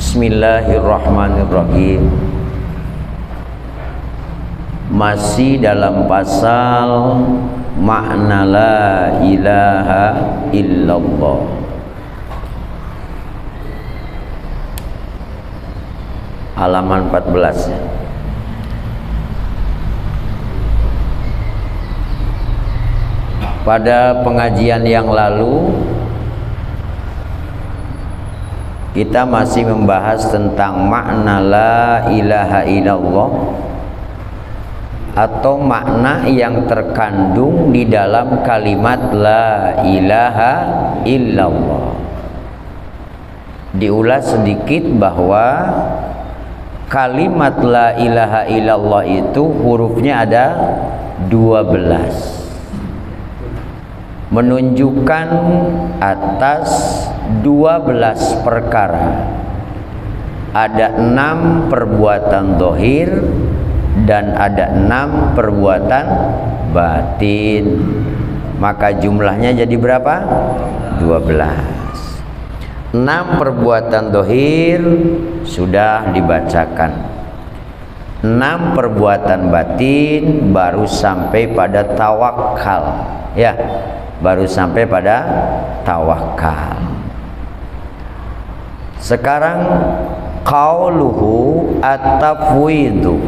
Bismillahirrahmanirrahim. Masih dalam pasal makna la ilaha illallah. Halaman 14 ya. Pada pengajian yang lalu kita masih membahas tentang makna la ilaha illallah atau makna yang terkandung di dalam kalimat la ilaha illallah. Diulas sedikit bahwa kalimat la ilaha illallah itu hurufnya ada 12, menunjukkan atas 12 perkara. Ada 6 perbuatan zahir dan ada 6 perbuatan batin. Maka jumlahnya jadi berapa? 12. 6 perbuatan zahir sudah dibacakan. 6 perbuatan batin baru sampai pada tawakal. Ya, baru sampai pada tawakal. Sekarang qauluhu at-tafwidu.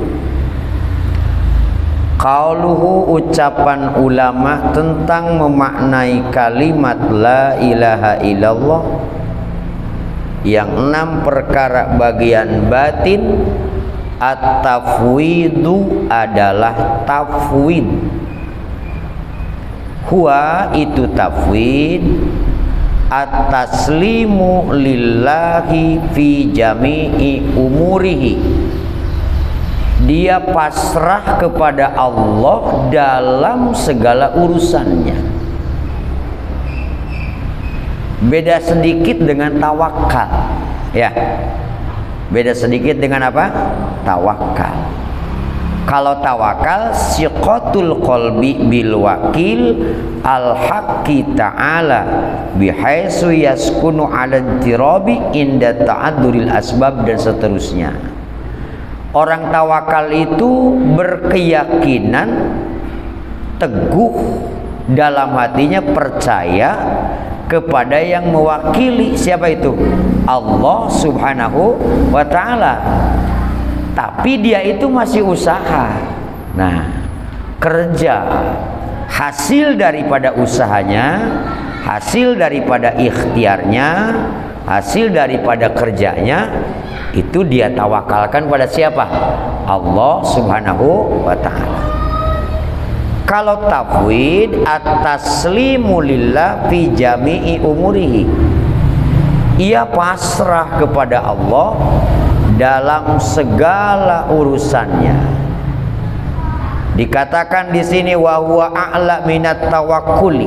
Qauluhu ucapan ulama tentang memaknai kalimat la ilaha illallah yang 6 perkara bagian batin. At-tafwidu adalah tafwid. Huwa itu tafwid at-taslimu lillahi fi jami'i umurihi. Dia pasrah kepada Allah dalam segala urusannya. Beda sedikit dengan tawakal. Ya. Beda sedikit dengan apa? Tawakal. Kalau tawakal siqatul qalbi bil wakil al haqqi ta'ala bihaitsu yaskunu 'ala intirabi inda ta'adduril asbab dan seterusnya. Orang tawakal itu berkeyakinan teguh dalam hatinya, percaya kepada yang mewakili. Siapa itu? Allah Subhanahu wa ta'ala. Tapi dia itu masih usaha. Nah, kerja, hasil daripada usahanya, hasil daripada ikhtiarnya, hasil daripada kerjanya, itu dia tawakalkan pada siapa? Allah Subhanahu wa ta'ala. Kalau tafwid at-taslimu lillah fi jami'i umurihi, ia pasrah kepada Allah dalam segala urusannya. Dikatakan di sini wa huwa a'la minat tawakkuli.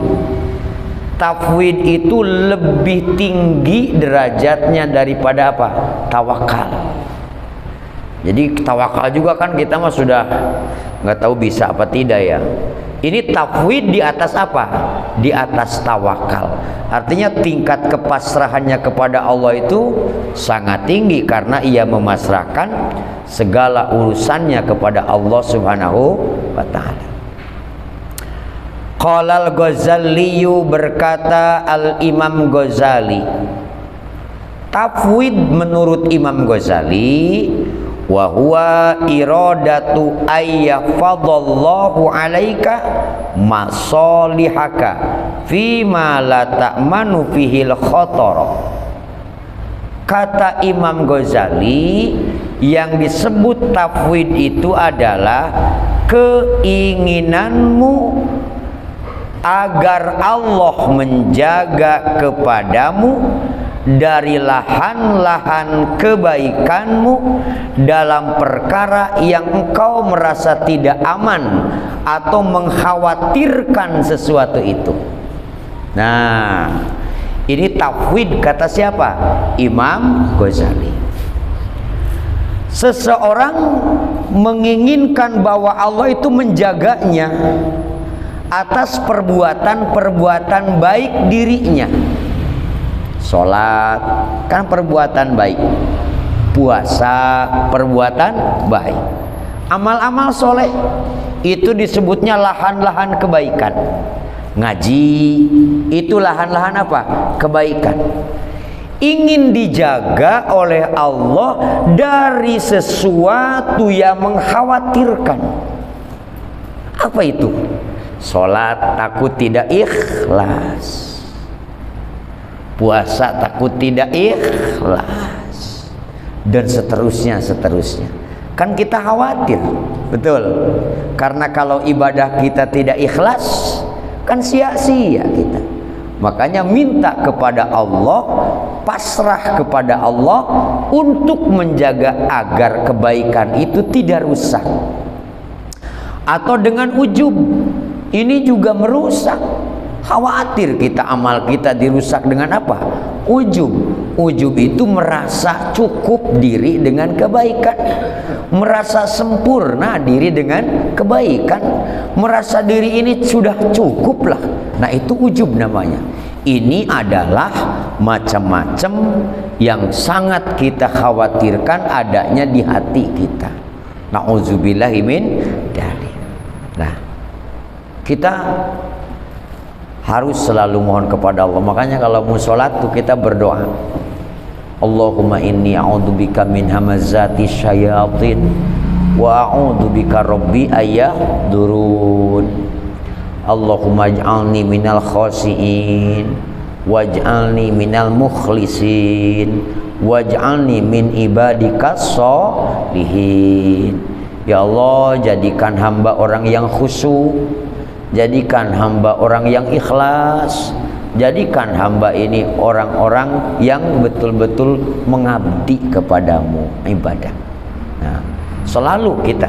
Tafwid itu lebih tinggi derajatnya daripada apa? Tawakal. Jadi tawakal juga kan kita mah sudah nggak tahu bisa apa tidak ya. Ini tafwid di atas apa? Di atas tawakal. Artinya tingkat kepasrahannya kepada Allah itu sangat tinggi karena ia memasrahkan segala urusannya kepada Allah Subhanahu wa ta'ala. Qala al-Ghazali, berkata al-Imam Ghazali, tafwid menurut Imam Ghazali wa huwa iradatu ayyafadallahu alaika masolihaka fima la ta'manu fihil khatara. Kata Imam Ghazali, yang disebut tafwid itu adalah keinginanmu agar Allah menjaga kepadamu dari lahan-lahan kebaikanmu dalam perkara yang engkau merasa tidak aman atau mengkhawatirkan sesuatu itu. Nah, ini tafwid kata siapa? Imam Ghazali. Seseorang menginginkan bahwa Allah itu menjaganya atas perbuatan-perbuatan baik dirinya. Sholat kan perbuatan baik, puasa perbuatan baik, amal-amal soleh itu disebutnya lahan-lahan kebaikan. Ngaji itu lahan-lahan apa? Kebaikan. Ingin dijaga oleh Allah dari sesuatu yang mengkhawatirkan. Apa itu? Sholat takut tidak ikhlas, puasa takut tidak ikhlas, dan seterusnya. Kan kita khawatir, betul? Karena kalau ibadah kita tidak ikhlas, kan sia-sia kita. Makanya minta kepada Allah, pasrah kepada Allah untuk menjaga agar kebaikan itu tidak rusak. Atau dengan ujub, ini juga merusak. Khawatir kita amal kita dirusak dengan apa? Ujub. Ujub itu merasa cukup diri dengan kebaikan, merasa sempurna diri dengan kebaikan, merasa diri ini sudah cukup lah. Nah itu ujub namanya. Ini adalah macam-macam yang sangat kita khawatirkan adanya di hati kita. Na'udzubillahi min dzalik. Nah, kita harus selalu mohon kepada Allah. Makanya kalau mau sholat tuh kita berdoa, Allahumma inni a'udzubika min hamazati syayatin wa a'udzubika rabbi ayahdurun. Allahumma ij'alni minal khasiin waj'alni minal mukhlisin waj'alni min ibadikas sholihin. Ya Allah, jadikan hamba orang yang khusyuk, jadikan hamba orang yang ikhlas, jadikan hamba ini orang-orang yang betul-betul mengabdi kepadamu ibadah. Nah, selalu kita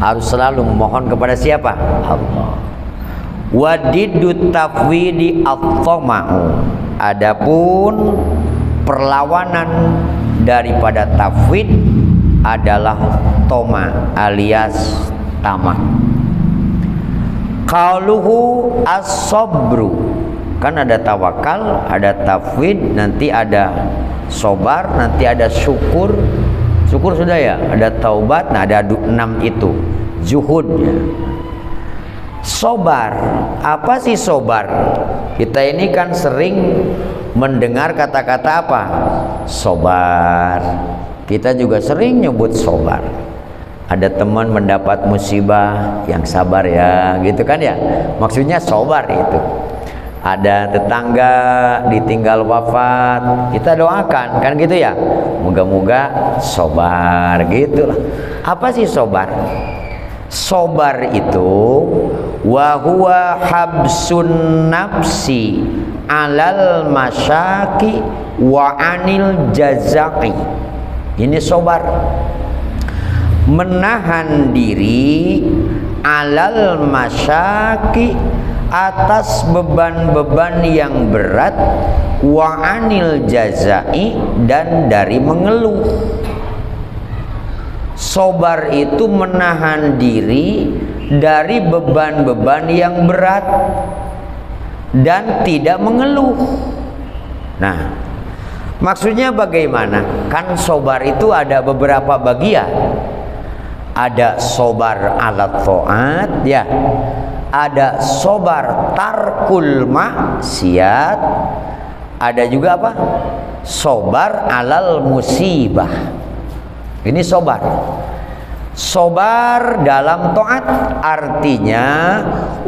harus selalu memohon kepada siapa? Allah. Wadiddu tafwidi at-tama'u. Adapun perlawanan daripada tafwid adalah toma alias tamak. Qauluhu as-sabru, kan ada tawakal, ada tafwid, nanti ada sobar, nanti ada syukur. Syukur sudah ya, ada taubat, nah ada 6 itu zuhudnya. Sobar, apa sih sobar? Kita ini kan sering mendengar kata-kata apa? Sobar. Kita juga sering nyebut sobar. Ada teman mendapat musibah, yang sabar ya, gitu kan ya. Maksudnya sobar itu. Ada tetangga ditinggal wafat, kita doakan, kan gitu ya. Moga-moga sobar, gitulah. Apa sih sobar? Sobar itu wa huwa habsun nafsi alal masyaki wa anil jazai. Ini sobar, menahan diri alal masyaki, atas beban-beban yang berat, wa anil jazai, dan dari mengeluh. Sobar itu menahan diri dari beban-beban yang berat dan tidak mengeluh. Nah, maksudnya bagaimana? Kan sobar itu ada beberapa bagian. Ada sobar alat ta'at ya, ada sobar tarkul maksiat, ada juga apa? Sobar alal musibah. Ini sobar. Sobar dalam ta'at artinya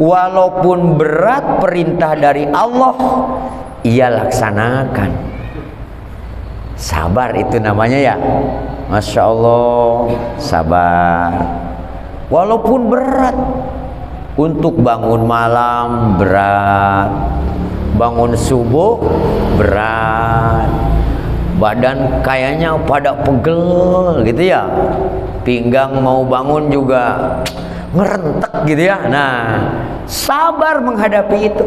walaupun berat perintah dari Allah, ia laksanakan. Sabar itu namanya ya. Masya Allah, sabar. Walaupun berat, untuk bangun malam berat, bangun subuh berat, badan kayaknya pada pegel gitu ya, pinggang mau bangun juga ngerentek gitu ya. Nah, sabar menghadapi itu.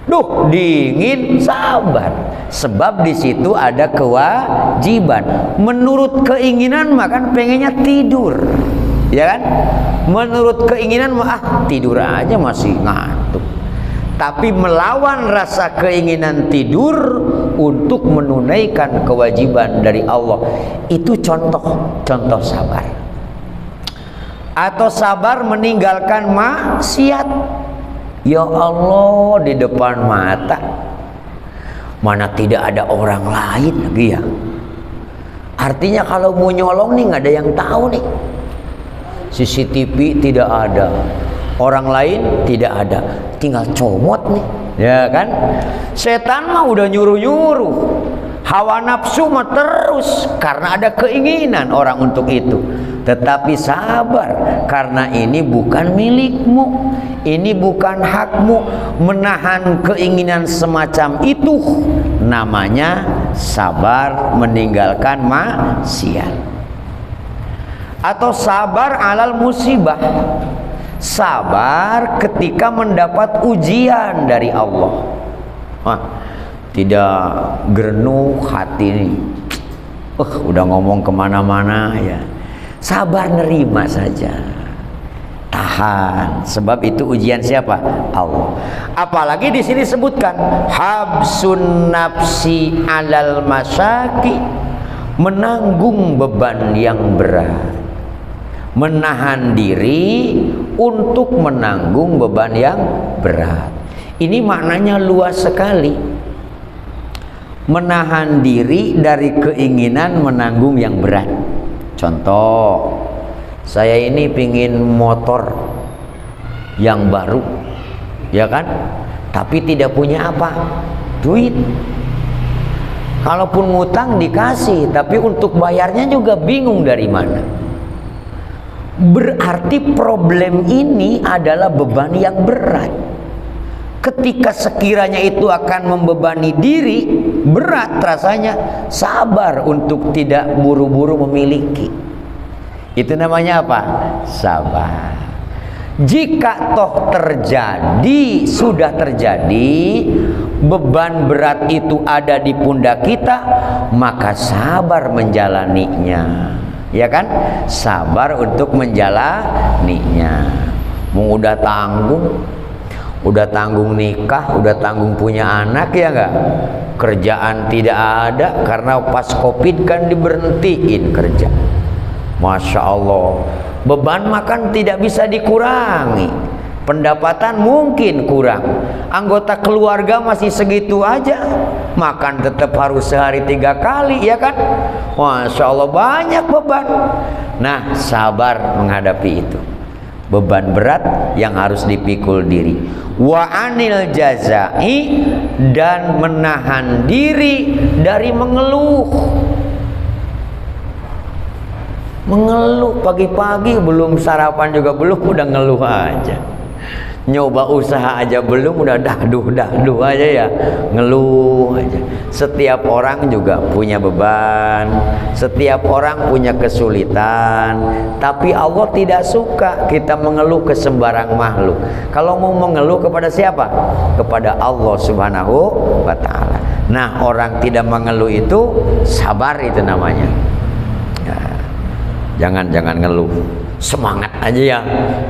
Duh, dingin, sabar. Sebab di situ ada kewajiban. Menurut keinginan makan pengennya tidur, ya kan? Menurut keinginan tidur aja masih ngantuk. tapi melawan rasa keinginan tidur untuk menunaikan kewajiban dari Allah. Itu contoh sabar. Atau sabar meninggalkan maksiat. Ya Allah, di depan mata mana tidak ada orang lain lagi ya. Artinya kalau mau nyolong nih nggak ada yang tahu nih. CCTV tidak ada, orang lain tidak ada, tinggal comot nih, ya kan? Setan mah udah nyuruh-nyuruh, hawa nafsu mah terus karena ada keinginan orang untuk itu. Tetapi sabar, karena ini bukan milikmu, ini bukan hakmu. Menahan keinginan semacam itu namanya sabar meninggalkan maksiat. Atau sabar alal musibah, sabar ketika mendapat ujian dari Allah. Tidak gerenuh hati ini, udah ngomong kemana-mana ya. Sabar nerima saja, tahan, sebab itu ujian siapa? Allah. Apalagi di sini sebutkan habsun nafsi alal masyaki, menanggung beban yang berat, menahan diri untuk menanggung beban yang berat. Ini maknanya luas sekali. Menahan diri dari keinginan menanggung yang berat. Contoh, saya ini pingin motor yang baru, ya kan? Tapi tidak punya apa? Duit. Kalaupun ngutang dikasih, tapi untuk bayarnya juga bingung dari mana. Berarti problem ini adalah beban yang berat. Ketika sekiranya itu akan membebani diri, berat rasanya, sabar untuk tidak buru-buru memiliki. Itu namanya apa? Sabar. Jika toh terjadi, sudah terjadi, beban berat itu ada di pundak kita, maka sabar menjalaninya. Ya kan? Sabar untuk menjalaninya. Mau udah tanggung nikah, udah tanggung punya anak, ya enggak? Kerjaan tidak ada karena pas Covid kan diberhentiin kerja. Masya Allah, beban makan tidak bisa dikurangi, pendapatan mungkin kurang, anggota keluarga masih segitu aja, makan tetap harus sehari 3 kali, ya kan? Masya Allah, banyak beban. Nah, sabar menghadapi itu, beban berat yang harus dipikul diri. Wa anil jazai, dan menahan diri dari mengeluh. Mengeluh pagi-pagi, belum sarapan juga belum, udah ngeluh aja. Nyoba usaha aja belum, udah dahduh aja ya, ngeluh aja. Setiap orang juga punya beban, setiap orang punya kesulitan, tapi Allah tidak suka kita mengeluh ke sembarang makhluk. Kalau mau mengeluh kepada siapa? Kepada Allah Subhanahu wa ta'ala. Nah, orang tidak mengeluh itu sabar, itu namanya. Jangan ngeluh, semangat aja ya,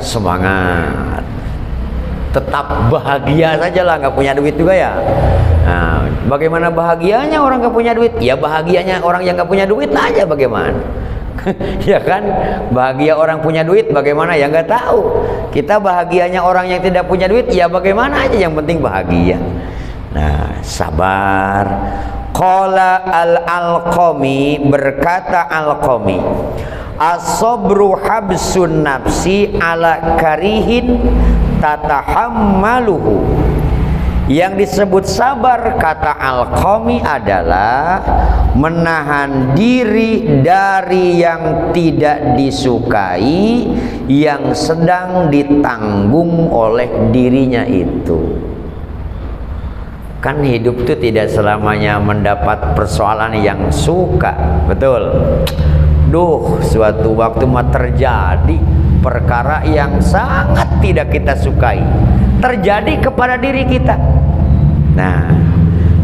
semangat. Tetap bahagia saja lah, nggak punya duit juga ya. Nah, bagaimana bahagianya orang nggak punya duit? Ya bahagianya orang yang nggak punya duit aja bagaimana? Ya kan, bahagia orang punya duit bagaimana ya nggak tahu. Kita bahagianya orang yang tidak punya duit ya bagaimana aja, yang penting bahagia. Nah, sabar. Qala al-Alqami, berkata Alqami, as-sabru habsun nafsi ala karihin tatahammaluhu. Yang disebut sabar, kata Alqami, adalah menahan diri dari yang tidak disukai, yang sedang ditanggung oleh dirinya itu. Kan hidup itu tidak selamanya mendapat persoalan yang suka, betul? Suatu waktu mah terjadi perkara yang sangat tidak kita sukai, terjadi kepada diri kita. Nah,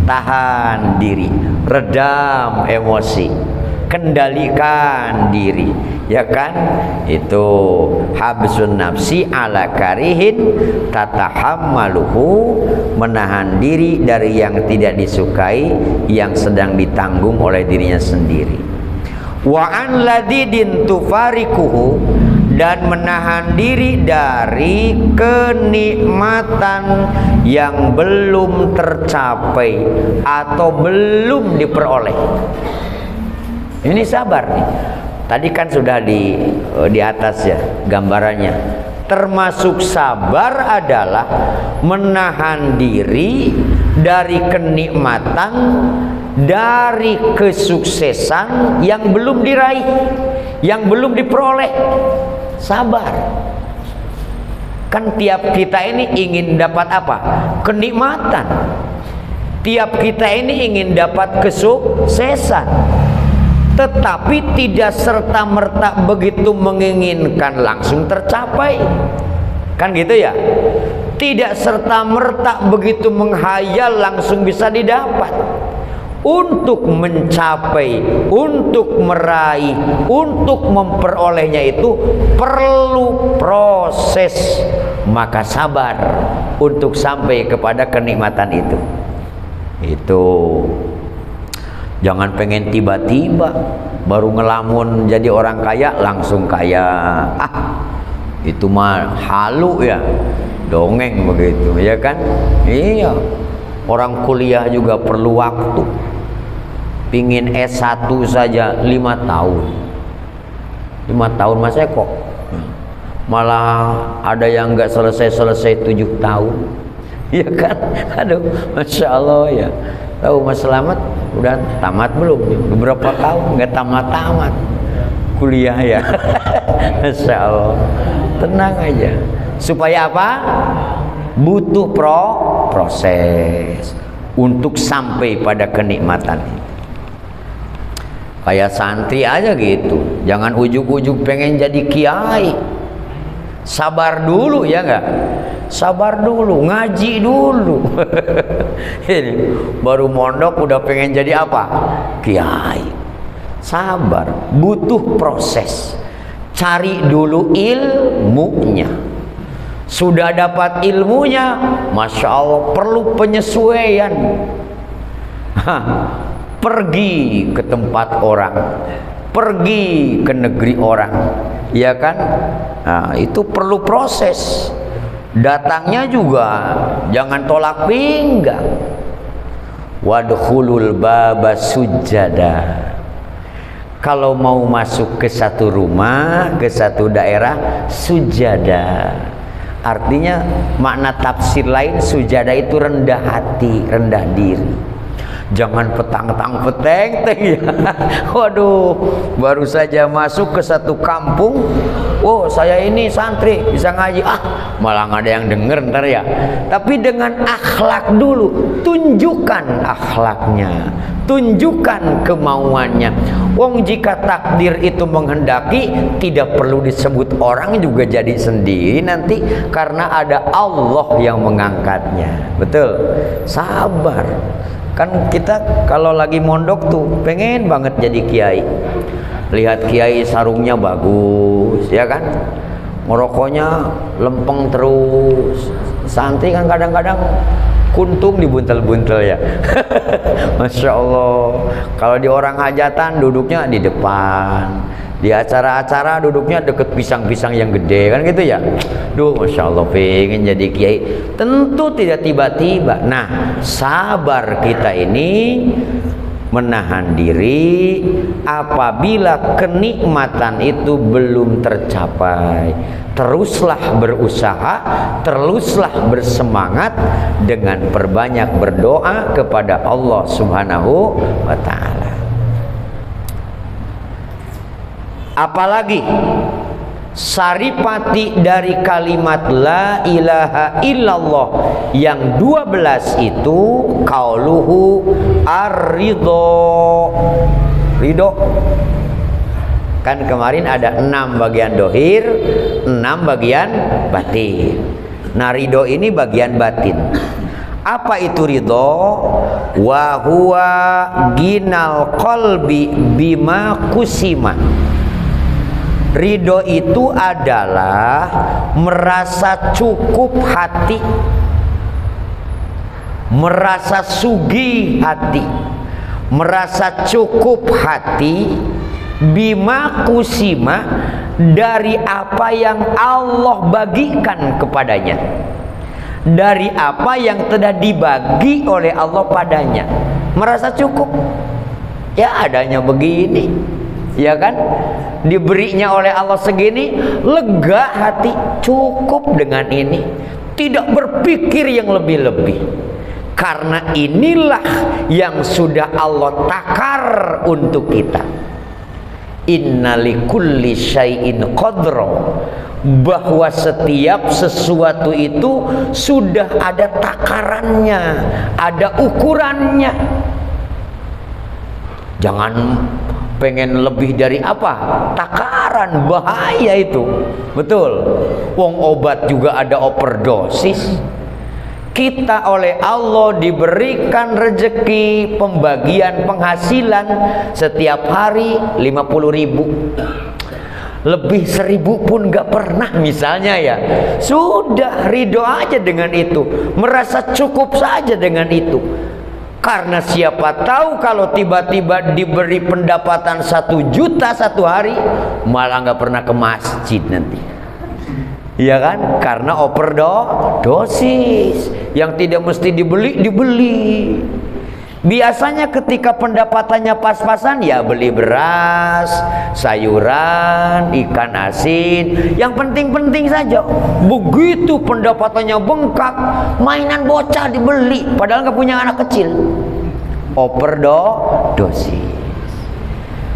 tahan diri, redam emosi. kendalikan diri, ya kan? Itu habsun nafsi ala karihin tatahammaluhu, menahan diri dari yang tidak disukai yang sedang ditanggung oleh dirinya sendiri. Wa an ladidin tufarikuhu, dan menahan diri dari kenikmatan yang belum tercapai atau belum diperoleh. Ini sabar nih. Tadi kan sudah di atas ya gambarannya. Termasuk sabar adalah menahan diri dari kenikmatan, dari kesuksesan yang belum diraih, yang belum diperoleh. Sabar. Kan tiap kita ini ingin dapat apa? Kenikmatan. Tiap kita ini ingin dapat kesuksesan, tetapi tidak serta-merta begitu menginginkan langsung tercapai. Kan gitu ya? Tidak serta-merta begitu menghayal langsung bisa didapat. Untuk mencapai, untuk meraih, untuk memperolehnya itu perlu proses. Maka sabar untuk sampai kepada kenikmatan itu. Itu jangan pengen tiba-tiba baru ngelamun jadi orang kaya langsung kaya. Itu mah halu ya, dongeng begitu, ya kan? Iya, orang kuliah juga perlu waktu. Pingin S1 saja 5 tahun. 5 tahun Mas Eko. Malah ada yang nggak selesai 7 tahun. Iya kan? Aduh, Masya Allah ya. Tahu Mas Selamat udah tamat belum? Beberapa tahun nggak tamat-tamat kuliah ya. Masya Allah. Tenang aja. Supaya apa? Butuh proses untuk sampai pada kenikmatan itu. Kayak santri aja gitu. Jangan ujuk-ujuk pengen jadi kiai. Sabar dulu ya enggak? Sabar dulu, ngaji dulu. Ini baru mondok udah pengen jadi apa? Kiai. Sabar, butuh proses. Cari dulu ilmunya. Sudah dapat ilmunya, Masya Allah, perlu penyesuaian. Pergi ke tempat orang, pergi ke negeri orang, ya kan? Nah, itu perlu proses. Datangnya juga jangan tolak pinggang. Wadkhulul baba sujada. Kalau mau masuk ke satu rumah, ke satu daerah, sujada. Artinya makna tafsir lain sujada itu rendah hati, rendah diri. Jangan petang-peteng ya. Waduh, baru saja masuk ke satu kampung, oh saya ini santri bisa ngaji, malah nggak ada yang denger ntar ya. Tapi dengan akhlak dulu, tunjukkan akhlaknya, tunjukkan kemauannya. Wong jika takdir itu menghendaki, tidak perlu disebut orang juga jadi sendiri nanti, karena ada Allah yang mengangkatnya. Betul, sabar. Kan kita kalau lagi mondok tuh pengen banget jadi kiai. Lihat kiai sarungnya bagus, ya kan? Ngerokoknya lempeng terus. Santri kan kadang-kadang kuntung dibuntel-buntel ya. Masya Allah. Kalau di orang hajatan duduknya di depan. Di acara-acara duduknya deket pisang-pisang yang gede, kan gitu ya. Duh, Masya Allah, pengen jadi kiai. Tentu tidak tiba-tiba. Nah, sabar kita ini menahan diri apabila kenikmatan itu belum tercapai. Teruslah berusaha, teruslah bersemangat dengan perbanyak berdoa kepada Allah Subhanahu wa ta'ala. Apalagi saripati dari kalimat la ilaha illallah yang 12 itu qauluhu ar-ridho. Ridho kan kemarin ada 6 bagian dohir, 6 bagian batin. Nah, ridho ini bagian batin. Apa itu ridho? Wa huwa ginal qalbi bima kusima. Ridho itu adalah merasa cukup hati, merasa sugih hati, merasa cukup hati, bima kusima, dari apa yang Allah bagikan kepadanya, dari apa yang telah dibagi oleh Allah padanya. Merasa cukup, ya adanya begini, ya kan, diberinya oleh Allah segini, lega hati, cukup dengan ini, tidak berpikir yang lebih-lebih. Karena inilah yang sudah Allah takar untuk kita. Inna likulli syai'in qadra, bahwa setiap sesuatu itu sudah ada takarannya, ada ukurannya. Jangan pengen lebih dari apa? Takaran, bahaya itu. Betul. Wong obat juga ada overdosis. Kita oleh Allah diberikan rezeki, pembagian penghasilan setiap hari 50.000, lebih 1.000 pun gak pernah misalnya, ya sudah ridho aja dengan itu, merasa cukup saja dengan itu. Karena siapa tahu kalau tiba-tiba diberi pendapatan 1 juta satu hari, malah gak pernah ke masjid nanti. Iya kan? Karena overdosis. Yang tidak mesti dibeli. Biasanya ketika pendapatannya pas-pasan, ya beli beras, sayuran, ikan asin, yang penting-penting saja. Begitu pendapatannya bengkak, mainan bocah dibeli, padahal nggak punya anak kecil. Overdosis.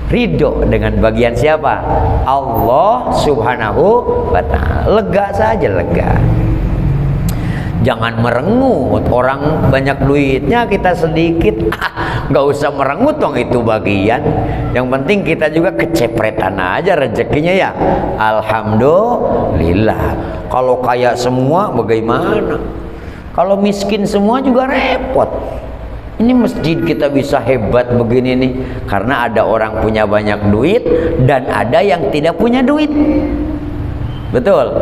Ridho dengan bagian siapa? Allah Subhanahu wa ta'ala. Lega saja, lega. Jangan merengut. Orang banyak duitnya, kita sedikit, nggak usah merengut dong, itu bagian. Yang penting kita juga kecepretan aja rezekinya, ya alhamdulillah. Kalau kaya semua bagaimana? Kalau miskin semua juga repot. Ini masjid kita bisa hebat begini nih karena ada orang punya banyak duit dan ada yang tidak punya duit. Betul.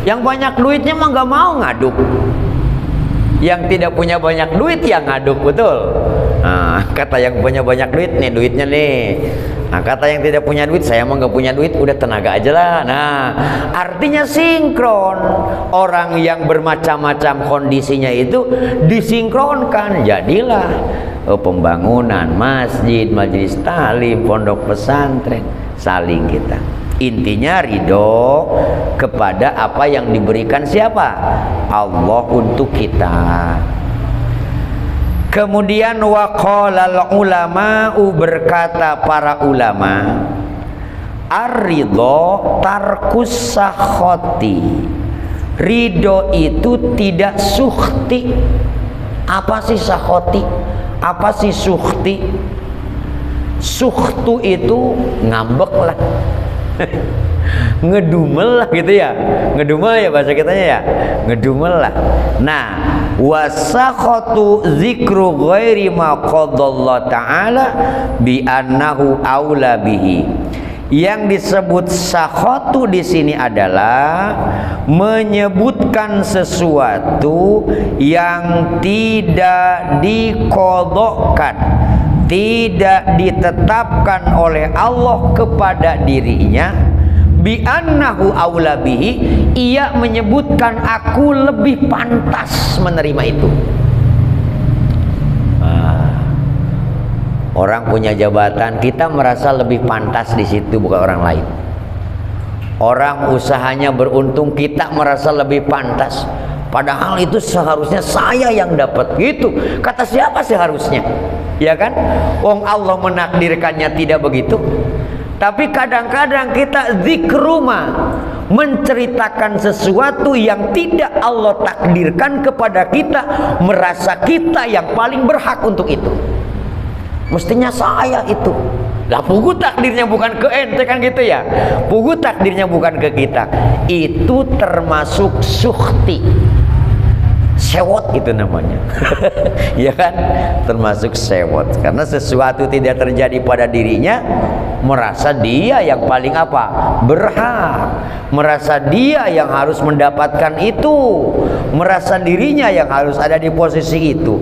Yang banyak duitnya mah nggak mau ngaduk. Yang tidak punya banyak duit yang ngaduk, betul. Nah, kata yang punya banyak duit, nih duitnya nih. Nah, kata yang tidak punya duit, saya mah nggak punya duit, udah tenaga aja lah. Nah, artinya sinkron. Orang yang bermacam-macam kondisinya itu disinkronkan, jadilah pembangunan masjid, majelis taklim, pondok pesantren, saling kita. Intinya ridho kepada apa yang diberikan siapa? Allah untuk kita. Kemudian waqalal ulama'u, berkata para ulama, ar-ridho tarkus sakhoti. Ridho itu tidak sukhti. Apa sih sakhoti? Apa sih sukhti? Sukhtu itu ngambek lah, ngedumel lah gitu ya, ngedumel ya bahasa kitanya ya, ngedumel lah. Nah, wasakhatu zikru ghairi ma qadallahu ta'ala bi annahu aula bihi. Yang disebut sakhatu di sini adalah menyebutkan sesuatu yang tidak diqadhakan, tidak ditetapkan oleh Allah kepada dirinya. Bi annahu aula bihi, ia menyebutkan aku lebih pantas menerima itu. Orang punya jabatan, kita merasa lebih pantas di situ, bukan orang lain. Orang usahanya beruntung, kita merasa lebih pantas. Padahal itu seharusnya saya yang dapat. Gitu. Kata siapa seharusnya? Ya kan? Wong Allah menakdirkannya tidak begitu. Tapi kadang-kadang kita zikruma, menceritakan sesuatu yang tidak Allah takdirkan kepada kita, merasa kita yang paling berhak untuk itu. Mestinya saya itu. Lah pugu takdirnya bukan ke ente kan gitu ya. Pugu takdirnya bukan ke kita. Itu termasuk sukhti. Sewot itu namanya. Ya kan? Termasuk sewot. Karena sesuatu tidak terjadi pada dirinya, merasa dia yang paling apa? Berhak. Merasa dia yang harus mendapatkan itu. Merasa dirinya yang harus ada di posisi itu.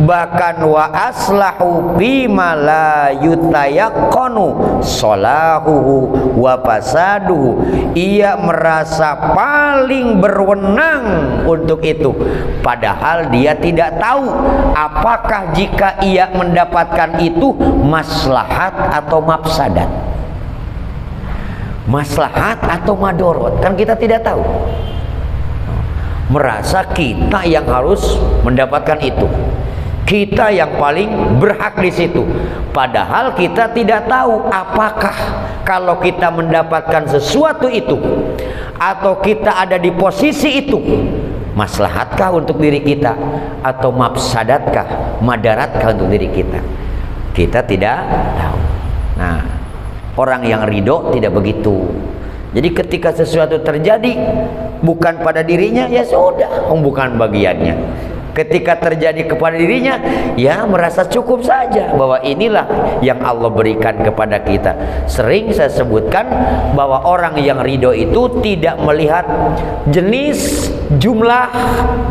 Bahkan wa aslahu bima la yutayaqqanu salahuhu wa fasaduhu. Ia merasa paling berwenang untuk itu. Padahal dia tidak tahu apakah jika ia mendapatkan itu maslahat atau mafsadat, maslahat atau madorot, kan kita tidak tahu. Merasa kita yang harus mendapatkan itu, kita yang paling berhak di situ. Padahal kita tidak tahu apakah kalau kita mendapatkan sesuatu itu atau kita ada di posisi itu, maslahatkah untuk diri kita atau mafsadatkah, madaratkah untuk diri kita? Kita tidak tahu. Nah, orang yang ridho tidak begitu. Jadi ketika sesuatu terjadi bukan pada dirinya, ya sudah, bukan bagiannya. Ketika terjadi kepada dirinya, ya merasa cukup saja bahwa inilah yang Allah berikan kepada kita. Sering saya sebutkan bahwa orang yang ridho itu tidak melihat jenis, jumlah,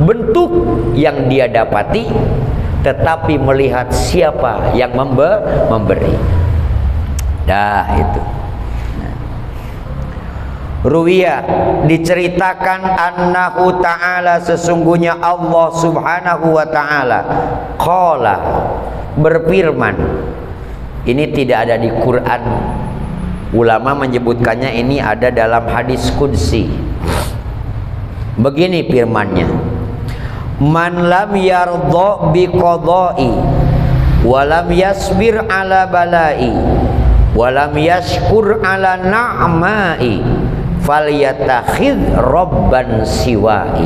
bentuk yang dia dapati, tetapi melihat siapa yang memberi. Dah itu. Ruwiya, diceritakan annahu ta'ala, sesungguhnya Allah subhanahu wa ta'ala qala, berfirman. Ini tidak ada di Quran. Ulama menyebutkannya ini ada dalam hadis qudsi. Begini firmannya: man lam yardha bi qada'i wa lam yasbir ala bala'i wa lam yashkur ala na'ma'i falyatakhidh rabban siwa'i.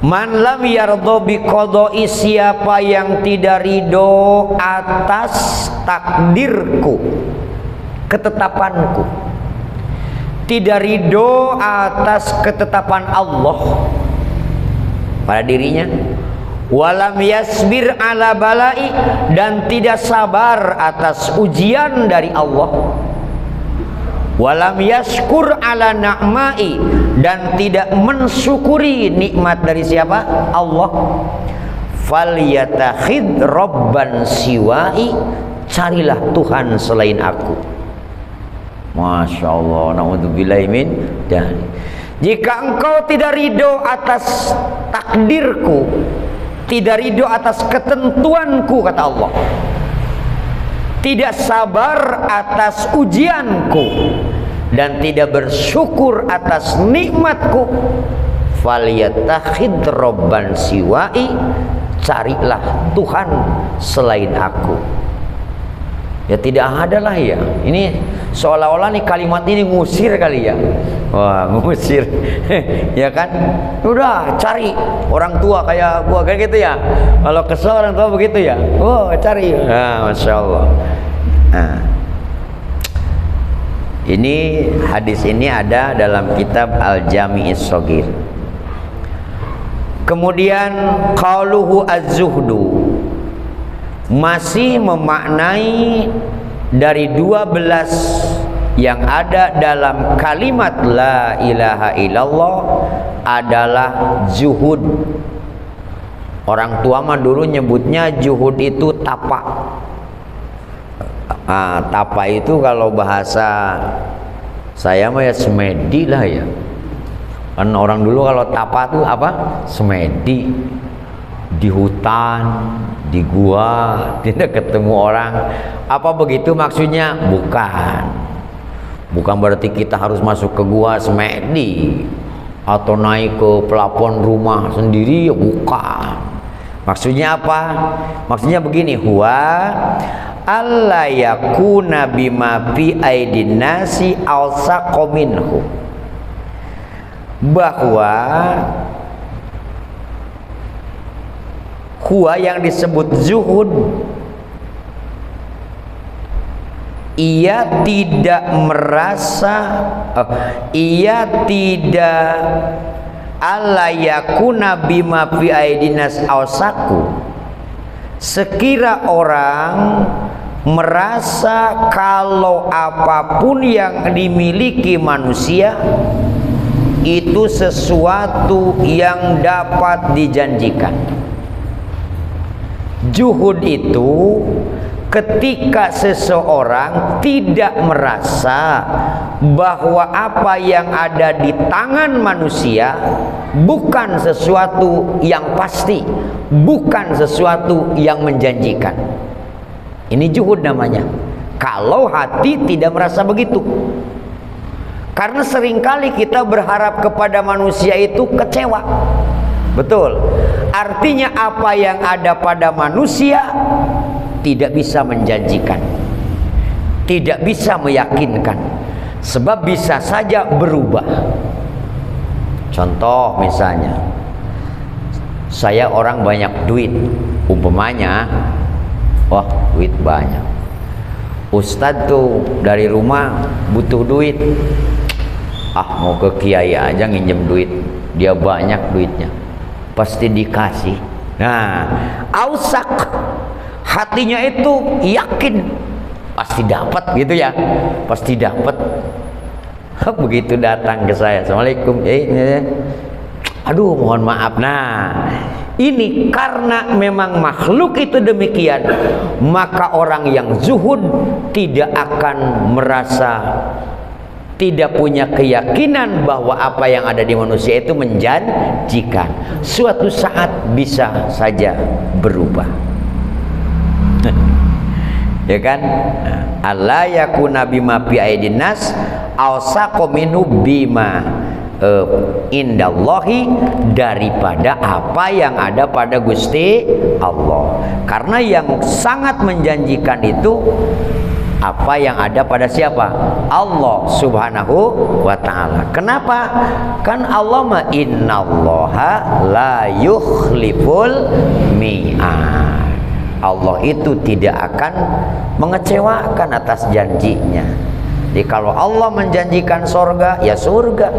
Man lam yardha bi qada'i, siapa yang tidak ridho atas takdirku, ketetapanku, tidak ridho atas ketetapan Allah pada dirinya, walam yasbir ala balai, dan tidak sabar atas ujian dari Allah, walam yashkur ala na'mai, dan tidak mensyukuri nikmat dari siapa? Allah. Falyatakhid rabban siwai, carilah Tuhan selain aku. Masya Allah, na'udzubillahi min dzalik. Jika engkau tidak ridho atas takdirku, tidak ridho atas ketentuanku, kata Allah, tidak sabar atas ujianku, dan tidak bersyukur atas nikmatku, falyatakhid rabban siwai, carilah Tuhan selain aku. Ya tidak ada lah ya. Ini seolah-olah nih kalimat ini ngusir kali ya. Wah, ngusir. Ya kan? Udah cari orang tua kayak gua, kayak gitu ya. Kalau kesel orang tua begitu ya. Oh, cari. Nah, Masya Allah. Nah, ini hadis ini ada dalam kitab Al-Jami' As-Shaghir. Kemudian qauluhu az-zuhdu masih memaknai dari 12 yang ada dalam kalimat la ilaha illallah adalah zuhud. Orang tua mah dulu nyebutnya zuhud itu tapa. Tapa itu kalau bahasa saya mah ya semedi lah ya. Kan orang dulu kalau tapa tuh apa? Semedi. Di hutan, di gua, tidak ketemu orang. Apa begitu maksudnya? Bukan berarti kita harus masuk ke gua semedi atau naik ke plafon rumah sendiri, ya bukan. Maksudnya apa? Maksudnya begini, huwa alla yakuna bima fi aidin nasi alsaqo minhu, bahwa huwa yang disebut zuhud, ia tidak merasa, ia tidak alla yakuna bima fi aidinas ausaku, sekira orang merasa kalau apapun yang dimiliki manusia itu sesuatu yang dapat dijanjikan. Juhud itu ketika seseorang tidak merasa bahwa apa yang ada di tangan manusia bukan sesuatu yang pasti, bukan sesuatu yang menjanjikan. Ini juhud namanya. Kalau hati tidak merasa begitu. Karena seringkali kita berharap kepada manusia itu kecewa. Betul. Artinya apa yang ada pada manusia tidak bisa menjanjikan, tidak bisa meyakinkan, sebab bisa saja berubah. Contoh misalnya, saya orang banyak duit, umpamanya, wah duit banyak, Ustadz tuh dari rumah butuh duit, mau ke kiai aja nginjem duit, dia banyak duitnya, pasti dikasih. Nah, ausak, hatinya itu yakin pasti dapat gitu ya, pasti dapat. Begitu datang ke saya, assalamualaikum, aduh mohon maaf. Nah, ini karena memang makhluk itu demikian, maka orang yang zuhud tidak akan merasa, tidak punya keyakinan bahwa apa yang ada di manusia itu menjanjikan. Suatu saat bisa saja berubah. Ya kan? Alla yakuna bima fi aidin nas awsaqu minhu bima indallahi, daripada apa yang ada pada Gusti Allah. Karena yang sangat menjanjikan itu apa yang ada pada siapa? Allah Subhanahu wa ta'ala. Kenapa? Kan Allah ma innallaha la yukhliful mi'ad. Allah itu tidak akan mengecewakan atas janjinya. Jadi kalau Allah menjanjikan surga, ya surga.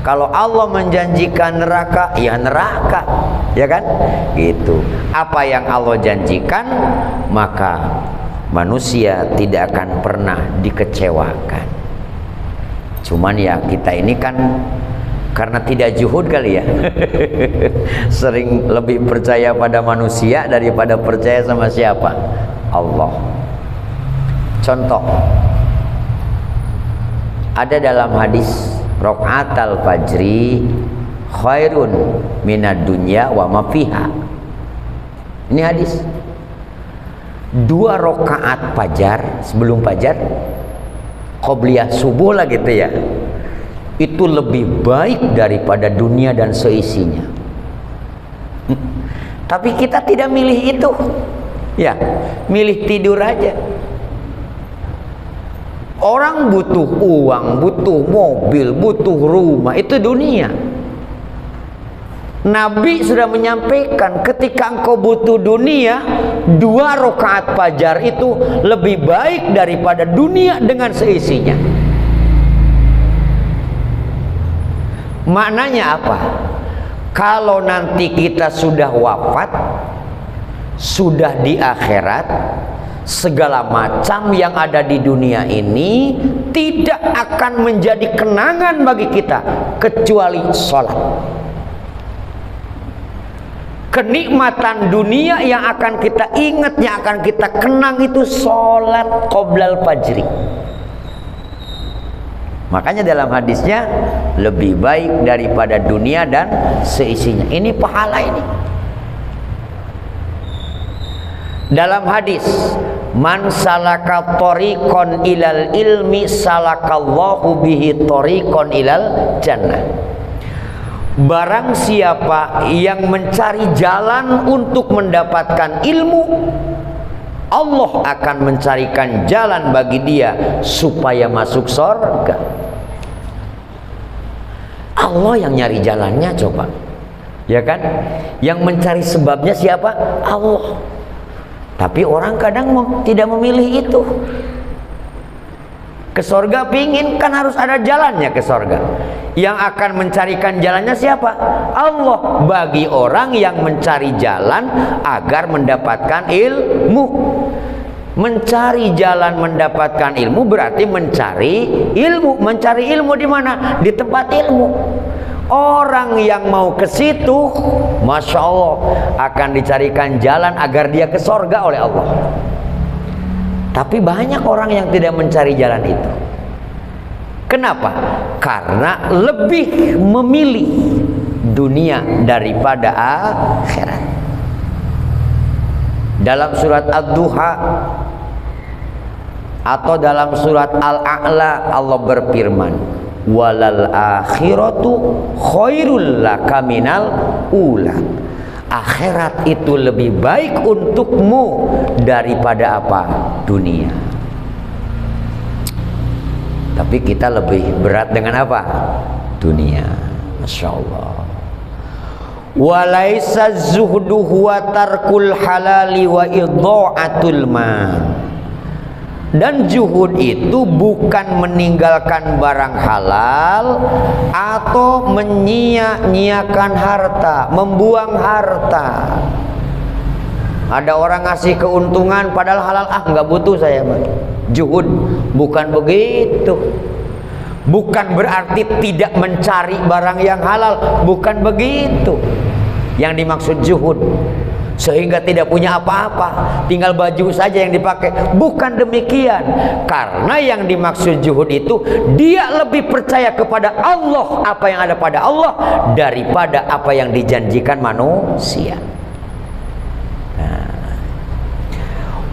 Kalau Allah menjanjikan neraka, ya neraka. Ya kan? Gitu. Apa yang Allah janjikan, maka manusia tidak akan pernah dikecewakan. Cuman ya kita ini kan karena tidak juhud kali ya, sering lebih percaya pada manusia daripada percaya sama siapa? Allah. Contoh, ada dalam hadis, raqatal fajri khairun minad dunya wa ma fiha. Ini hadis. 2 rakaat fajar, sebelum fajar, qobliyah subuh lah gitu ya, itu lebih baik daripada dunia dan seisinya. Tapi kita tidak milih itu, ya, milih tidur aja. Orang butuh uang, butuh mobil, butuh rumah, itu dunia. Nabi sudah menyampaikan, ketika engkau butuh dunia, 2 rakaat fajar itu lebih baik daripada dunia dengan seisinya. Maknanya apa? Kalau nanti kita sudah wafat, sudah di akhirat, segala macam yang ada di dunia ini tidak akan menjadi kenangan bagi kita kecuali sholat. Kenikmatan dunia yang akan kita ingat, yang akan kita kenang itu sholat qoblal fajri. Makanya dalam hadisnya lebih baik daripada dunia dan seisinya. Ini pahala ini. Dalam hadis, man salaka tariqan ilal ilmi salakallahu bihi tariqan ilal jannah. Barang siapa yang mencari jalan untuk mendapatkan ilmu, Allah akan mencarikan jalan bagi dia supaya masuk surga. Allah yang nyari jalannya, coba, ya kan? Yang mencari sebabnya siapa? Allah. Tapi orang kadang tidak memilih itu. Ke surga pingin, kan harus ada jalannya ke surga. Yang akan mencarikan jalannya siapa? Allah. Bagi orang yang mencari jalan agar mendapatkan ilmu. Mencari jalan mendapatkan ilmu berarti mencari ilmu. Mencari ilmu di mana? Di tempat ilmu. Orang yang mau ke situ, masya Allah, akan dicarikan jalan agar dia ke sorga oleh Allah. Tapi banyak orang yang tidak mencari jalan itu. Kenapa? Karena lebih memilih dunia daripada akhirat. Dalam surat Ad-Duha atau dalam surat Al-A'la Allah berfirman, walal akhiratu khairul laka minal ula. Akhirat itu lebih baik untukmu daripada apa? Dunia. Tapi kita lebih berat dengan apa? Dunia. Masya Allah. Walaisa zuhdu huwa tarkul halali wa idha'atul mal. Dan zuhud itu bukan meninggalkan barang halal atau menyia-nyiakan harta, membuang harta. Ada orang ngasih keuntungan padahal halal, nggak butuh saya, Bang. Zuhud bukan begitu. Bukan berarti tidak mencari barang yang halal, bukan begitu. Yang dimaksud zuhud sehingga tidak punya apa-apa, tinggal baju saja yang dipakai. Bukan demikian. Karena yang dimaksud zuhud itu dia lebih percaya kepada Allah, apa yang ada pada Allah, daripada apa yang dijanjikan manusia.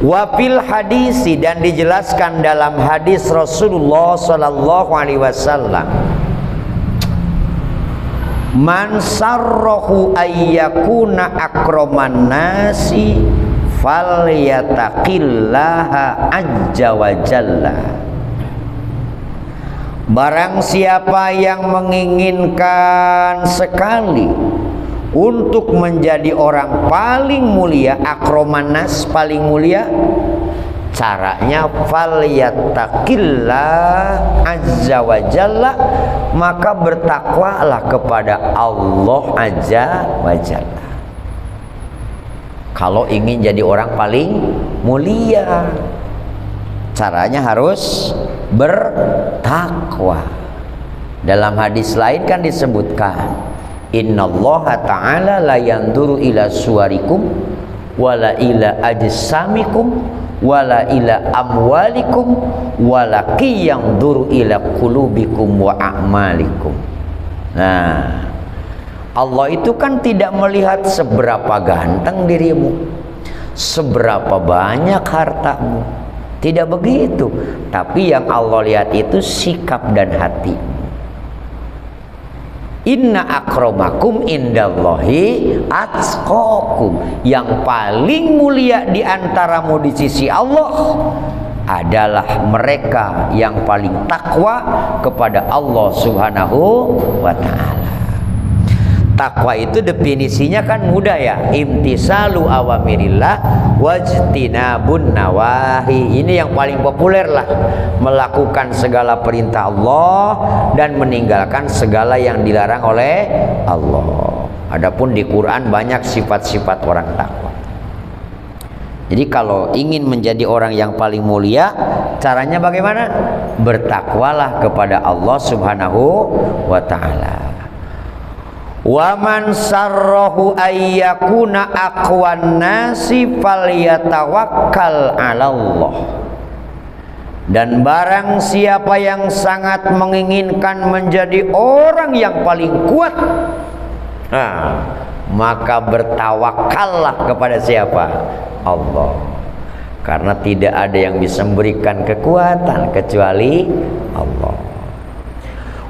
Wafil hadisi, dan dijelaskan dalam hadis Rasulullah Sallallahu Alaihi Wasallam, man sarrahu ayyakuna akraman nasi falyataqillaha azza wa jalla. Barang siapa yang menginginkan sekali untuk menjadi orang paling mulia, akraman nas, paling mulia, caranya falyattaqillah azza wa jalla, maka bertakwalah kepada Allah azza wa jalla. Kalau ingin jadi orang paling mulia, caranya harus bertakwa. Dalam hadis lain kan disebutkan, innallaha ta'ala la yanduru ila suwarikum wala ila ajsamikum wala ila amwalikum walaki yanduru ila qulubikum wa a'malikum. Nah, Allah itu kan tidak melihat seberapa ganteng dirimu, seberapa banyak hartamu, tidak begitu. Tapi yang Allah lihat itu sikap dan hati. Inna akramakum indallahi atqakum. Yang paling mulia di antaramu di sisi Allah adalah mereka yang paling takwa kepada Allah Subhanahu wa ta'ala. Takwa itu definisinya kan mudah ya, imtisalu awamirillah wajtinabun nawahi. Ini yang paling populer lah, melakukan segala perintah Allah dan meninggalkan segala yang dilarang oleh Allah. Adapun di Quran banyak sifat-sifat orang takwa. Jadi kalau ingin menjadi orang yang paling mulia, caranya bagaimana? Bertakwalah kepada Allah Subhanahu wa ta'ala. Wa man sarrahu ayyakuna aqwan nasi falyatawakkal 'ala Allah. Dan barang siapa yang sangat menginginkan menjadi orang yang paling kuat, maka bertawakallah kepada siapa? Allah. Karena tidak ada yang bisa memberikan kekuatan kecuali Allah.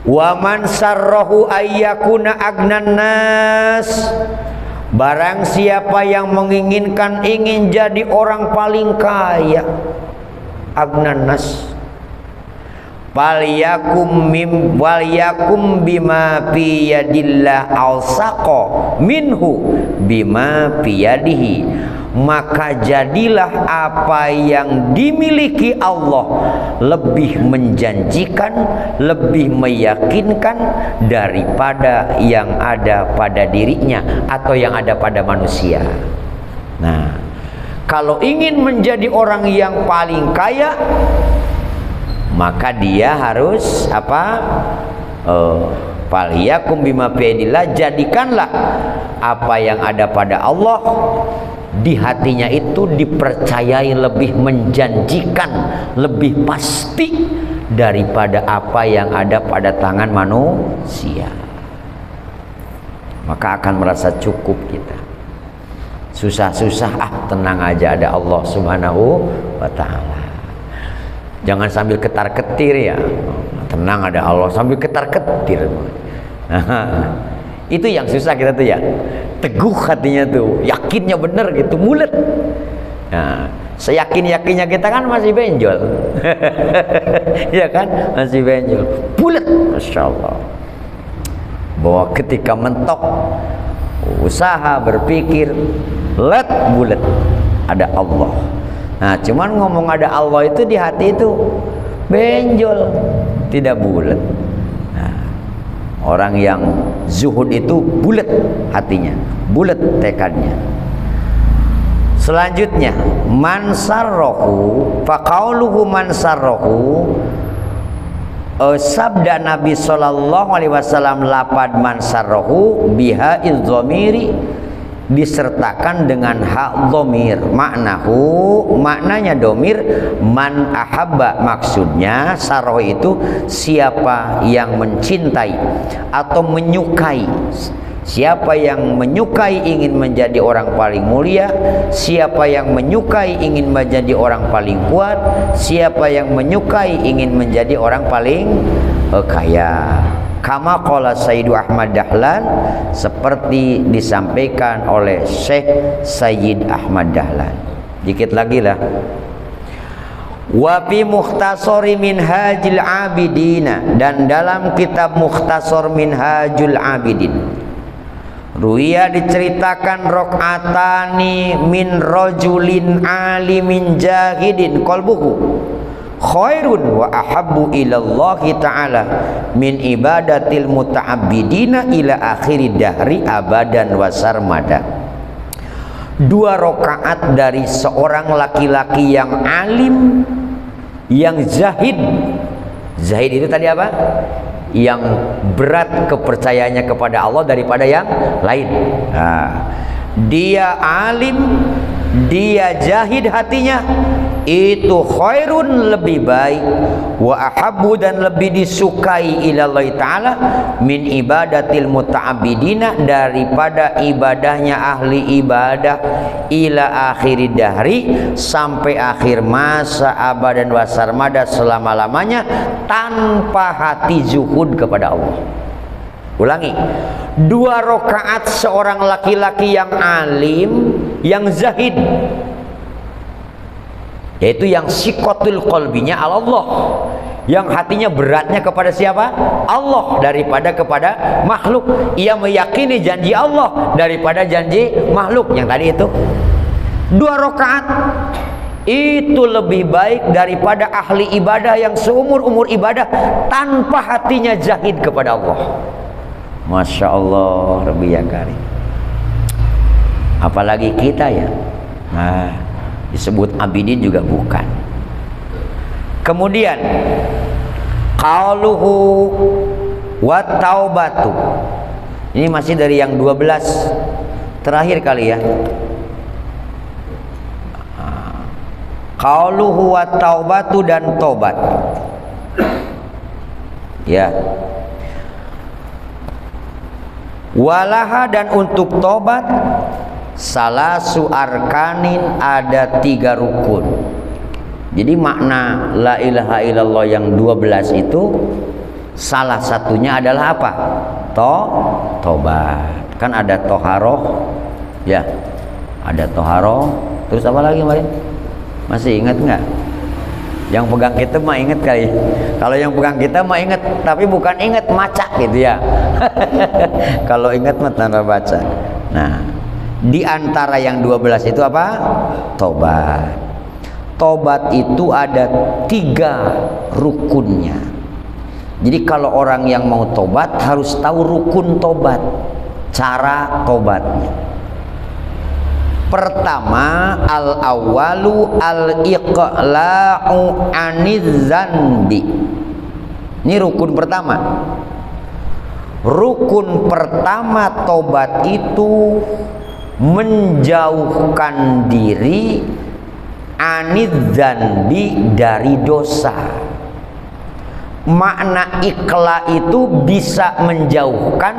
Wa man sarrahu ayyakuna agnan nas. Barang siapa yang menginginkan ingin jadi orang paling kaya, agnan nas, waliyakum bima fi yadillah alsaqa minhu bima fi yadihi, maka jadilah apa yang dimiliki Allah lebih menjanjikan, lebih meyakinkan daripada yang ada pada dirinya atau yang ada pada manusia. Nah, kalau ingin menjadi orang yang paling kaya, maka dia harus apa? Faliyakum bima fi'idillah, jadikanlah apa yang ada pada Allah di hatinya itu dipercayai lebih menjanjikan, lebih pasti daripada apa yang ada pada tangan manusia. Maka akan merasa cukup kita. Susah-susah, tenang aja, ada Allah Subhanahu wa ta'ala. Jangan sambil ketar-ketir ya. Tenang, ada Allah, sambil ketar-ketir. Itu yang susah kita tuh ya. Teguh hatinya tuh, yakinnya bener gitu, bulet. Nah, seyakin-yakinnya kita kan masih benjol. Ya kan? Masih benjol. Bulet, Masya Allah. Bahwa ketika mentok, usaha, berpikir, let bulet, ada Allah. Nah, cuman ngomong ada Allah itu di hati itu benjol, tidak bulat. Nah, orang yang zuhud itu bulat hatinya, bulat tekadnya. Selanjutnya, man sarrahu faqauluhu man sarrahu, sabda Nabi sallallahu alaihi wasallam, lapad man sarrahu biha idzamiri, disertakan dengan hak dhamir. Maknanya dhamir man ahabba, maksudnya sarroh itu siapa yang mencintai atau menyukai. Siapa yang menyukai ingin menjadi orang paling mulia, siapa yang menyukai ingin menjadi orang paling kuat, siapa yang menyukai ingin menjadi orang paling kaya. Kama qala Sayyidu Ahmad Dahlan, seperti disampaikan oleh Syekh Sayyid Ahmad Dahlan. Dikit lagi lah. Wa fi Mukhtasari Minhajul Abidin, dan dalam kitab Mukhtasar Minhajul Abidin, ruya diceritakan rakaatani min rajulin alimin jahidin qalbuhu khairun wa ahabbu ilallahi ta'ala min ibadatil muta'abbidina ila akhiri dahri abadan wa sarmada. 2 rakaat dari seorang laki-laki yang alim, yang zahid. Zahid itu tadi apa? Yang berat kepercayaannya kepada Allah daripada yang lain. Nah, dia alim, dia zahid hatinya, itu khairun, lebih baik, wa ahabbu, dan lebih disukai ilallahi ta'ala min ibadatil muta'abbidina, daripada ibadahnya ahli ibadah, ila akhiri dahri, sampai akhir masa, abadan wa sarmada, selama-lamanya, tanpa hati zuhud kepada Allah. Ulangi, 2 rakaat seorang laki-laki yang alim, yang zahid, yaitu yang sikotul qalbinya Allah, yang hatinya beratnya kepada siapa? Allah, daripada kepada makhluk. Ia meyakini janji Allah daripada janji makhluk. Yang tadi itu 2 rakaat itu lebih baik daripada ahli ibadah yang seumur-umur ibadah tanpa hatinya zahid kepada Allah. Masya Allah, Rabbi ya Karim. Apalagi kita ya, nah, disebut abidin juga bukan. Kemudian qauluhu wa taubatu, ini masih dari yang 12 terakhir kali ya. Qauluhu wa taubatu, dan tobat ya. Walaha, dan untuk tobat, salasu arkanin, ada 3 rukun. Jadi makna la ilaha illallah yang 12 itu salah satunya adalah apa? Tobat. Kan ada toharoh ya, ada toharoh, terus apa lagi kemarin? Masih ingat nggak? Yang pegang kita mah inget kali. Kalau yang pegang kita mah inget, tapi bukan inget maca gitu ya. Kalau inget mah tanda baca. Nah, di antara yang 12 itu apa? Tobat. Tobat itu ada 3 rukunnya. Jadi kalau orang yang mau tobat harus tahu rukun tobat, cara tobatnya. Pertama, al-awwalu al-iqla'u aniz zanbi. Ini rukun pertama. Rukun pertama tobat itu menjauhkan diri aniz zanbi, dari dosa. Makna ikhla itu bisa menjauhkan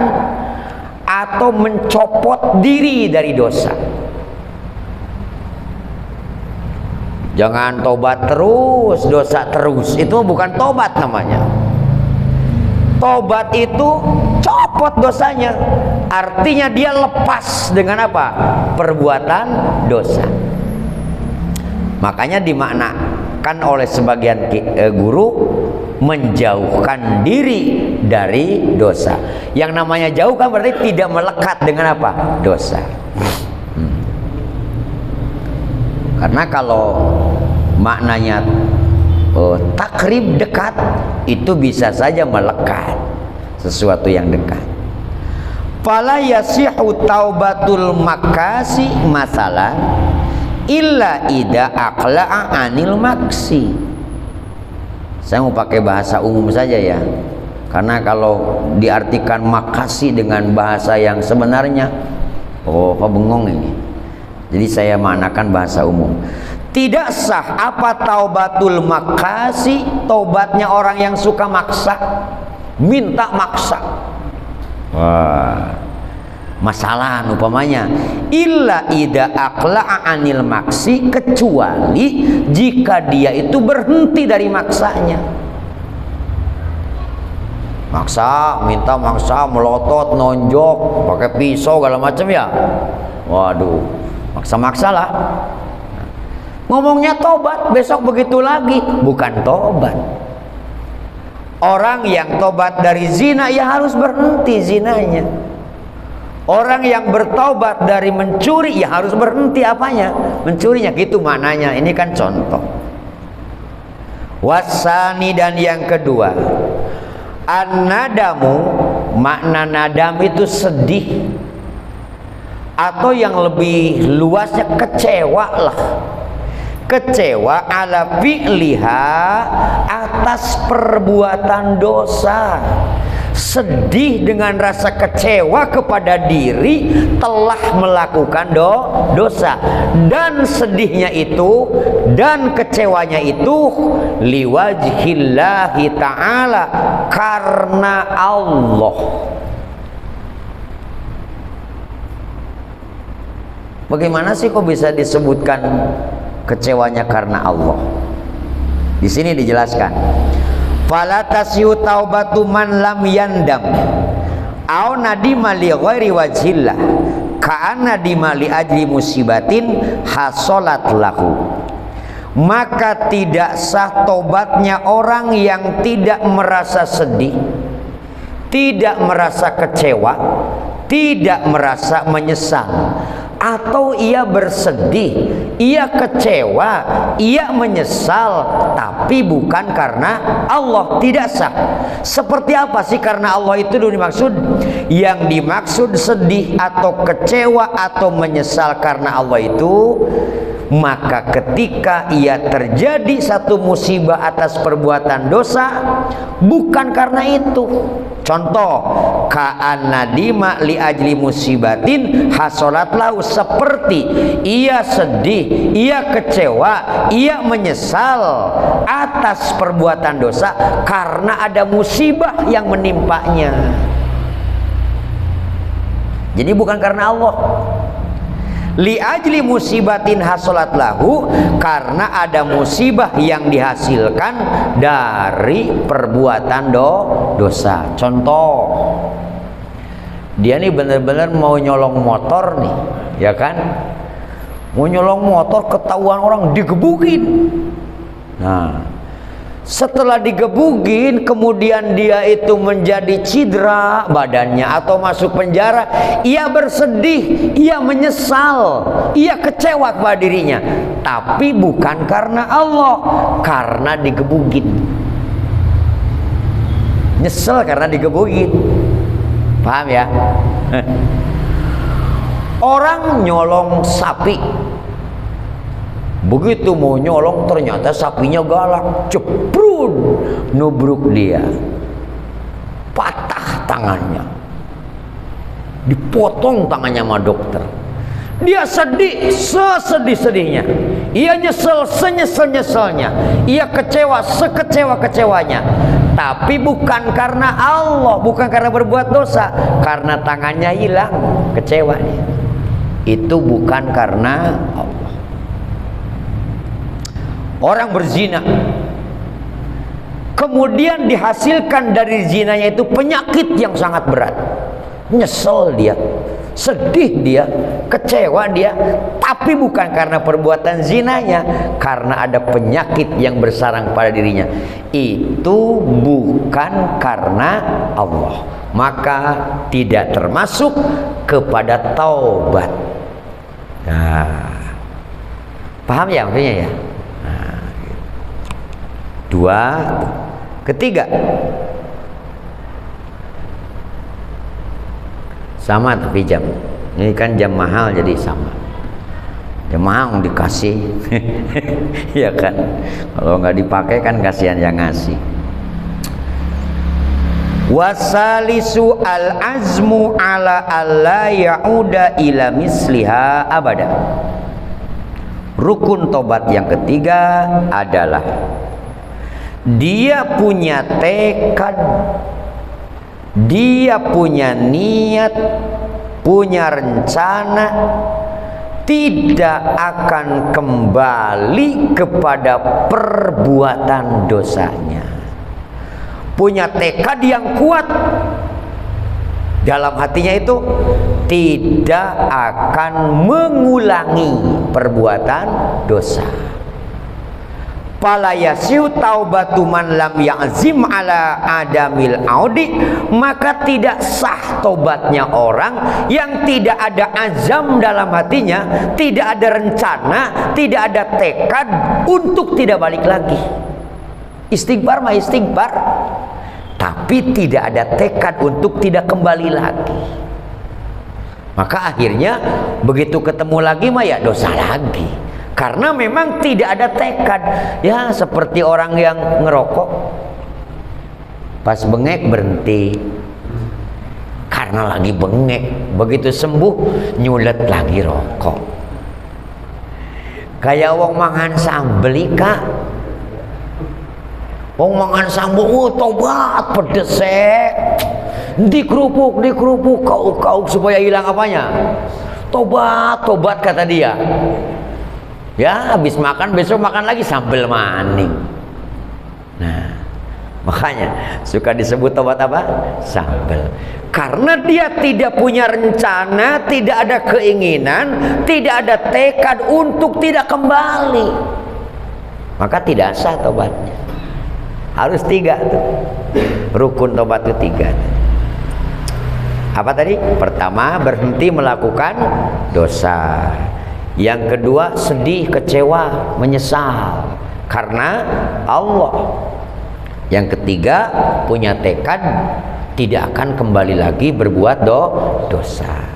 atau mencopot diri dari dosa. Jangan tobat terus, dosa terus. Itu bukan tobat namanya. Tobat itu copot dosanya. Artinya dia lepas dengan apa? Perbuatan dosa. Makanya dimaknakan oleh sebagian guru menjauhkan diri dari dosa. Yang namanya jauh kan berarti tidak melekat dengan apa? Dosa. Karena kalau maknanya takrib, dekat, itu bisa saja melekat sesuatu yang dekat. Fala yasihu taubatul makasi masalah illa ida aqla'a anil maksi. Saya mau pakai bahasa umum saja ya, karena kalau diartikan makasi dengan bahasa yang sebenarnya, apa bengong ini. Jadi saya maknakan bahasa umum. Tidak sah apa taubatul makasi, taubatnya orang yang suka maksa, minta maksa. Wah, masalah umpamanya illa ida aqla'a anil maksi, kecuali jika dia itu berhenti dari maksanya. Maksa, minta maksa, melotot, nonjok, pakai pisau segala macam ya. Waduh, maksa-maksalah. Ngomongnya tobat, besok begitu lagi, bukan tobat. Orang yang tobat dari zina ya harus berhenti zinanya. Orang yang bertaubat dari mencuri ya harus berhenti apanya? Mencurinya, gitu maknanya. Ini kan contoh. Wasani, dan yang kedua, an-nadamu, makna nadam itu sedih, atau yang lebih luasnya kecewa lah. Kecewa ala fi'liha, atas perbuatan dosa. Sedih dengan rasa kecewa kepada diri telah melakukan dosa, dan sedihnya itu dan kecewanya itu liwajhillahi ta'ala, karena Allah. Bagaimana sih kok bisa disebutkan kecewanya karena Allah? Di sini dijelaskan, fala tasyu taubatu man lam yandam au nadima li ghairi wajhillah ka'anna nadima li ajli musibatin hasolat lahu. Maka tidak sah tobatnya orang yang tidak merasa sedih, tidak merasa kecewa, tidak merasa menyesal, atau ia bersedih, ia kecewa, ia menyesal, tapi bukan karena Allah. Tidak sah. Seperti apa sih karena Allah itu dimaksud? Yang dimaksud sedih atau kecewa atau menyesal karena Allah itu, maka ketika ia terjadi satu musibah atas perbuatan dosa, bukan karena itu. Contoh, ka'an nadima li ajli musibatin hasolat lahu, seperti ia sedih, ia kecewa, ia menyesal atas perbuatan dosa karena ada musibah yang menimpanya. Jadi bukan karena Allah. Li ajli musibatin hasolat lahu, karena ada musibah yang dihasilkan dari perbuatan dosa. Contoh, dia nih benar-benar mau nyolong motor nih, ya kan? Mau nyolong motor, ketahuan orang digebukin. Nah, Setelah digebugin, kemudian dia itu menjadi cedera badannya atau masuk penjara, ia bersedih, ia menyesal, ia kecewa kepada dirinya, tapi bukan karena Allah, karena digebugin. Nyesel karena digebugin. Paham ya? Orang nyolong sapi, begitu mau nyolong ternyata sapinya galak, ceprun, nubruk dia, patah tangannya, dipotong tangannya sama dokter. Dia sedih sesedih-sedihnya, ia nyesel senyesel-nyeselnya, ia kecewa sekecewa-kecewanya, tapi bukan karena Allah, bukan karena berbuat dosa, karena tangannya hilang, kecewa dia. Itu bukan karena Allah. Orang berzina, kemudian dihasilkan dari zinanya itu penyakit yang sangat berat. Nyesel dia, sedih dia, kecewa dia, tapi bukan karena perbuatan zinanya, karena ada penyakit yang bersarang pada dirinya. Itu bukan karena Allah, maka tidak termasuk kepada taubat. Nah, paham ya maksudnya ya? Dua. Ketiga, sama tapi jam ini kan jam mahal, jadi sama jam mahal dikasih. Ya kan, kalau nggak dipakai kan kasihan yang ngasih. Wasalisu al-azmu ala alla ya'uda ila misliha abada. Rukun tobat yang ketiga adalah dia punya tekad, dia punya niat, punya rencana, tidak akan kembali kepada perbuatan dosanya. Punya tekad yang kuat dalam hatinya, itu tidak akan mengulangi perbuatan dosa. Fala yasihu taubatu man lam ya'zim ala adamil audi, maka tidak sah tobatnya orang yang tidak ada azam dalam hatinya, tidak ada rencana, tidak ada tekad untuk tidak balik lagi. Istighfar mah istighfar, tapi tidak ada tekad untuk tidak kembali lagi. Maka akhirnya begitu ketemu lagi mah ya dosa lagi. Karena memang tidak ada tekad. Ya seperti orang yang ngerokok, pas bengek berhenti karena lagi bengek, begitu sembuh nyulet lagi rokok. Kayak wong mangan sambel Kak, wong mangan sambel, tobat pedes dikerupuk kau supaya hilang apanya, tobat kata dia. Ya habis makan besok makan lagi sambal maning. Nah makanya suka disebut tobat apa? Sambal. Karena dia tidak punya rencana, tidak ada keinginan, tidak ada tekad untuk tidak kembali, maka tidak sah tobatnya. Harus tiga tuh, rukun tobat itu tiga. Apa tadi? Pertama, berhenti melakukan dosa. Yang kedua, sedih, kecewa, menyesal karena Allah. Yang ketiga, punya tekad tidak akan kembali lagi berbuat dosa.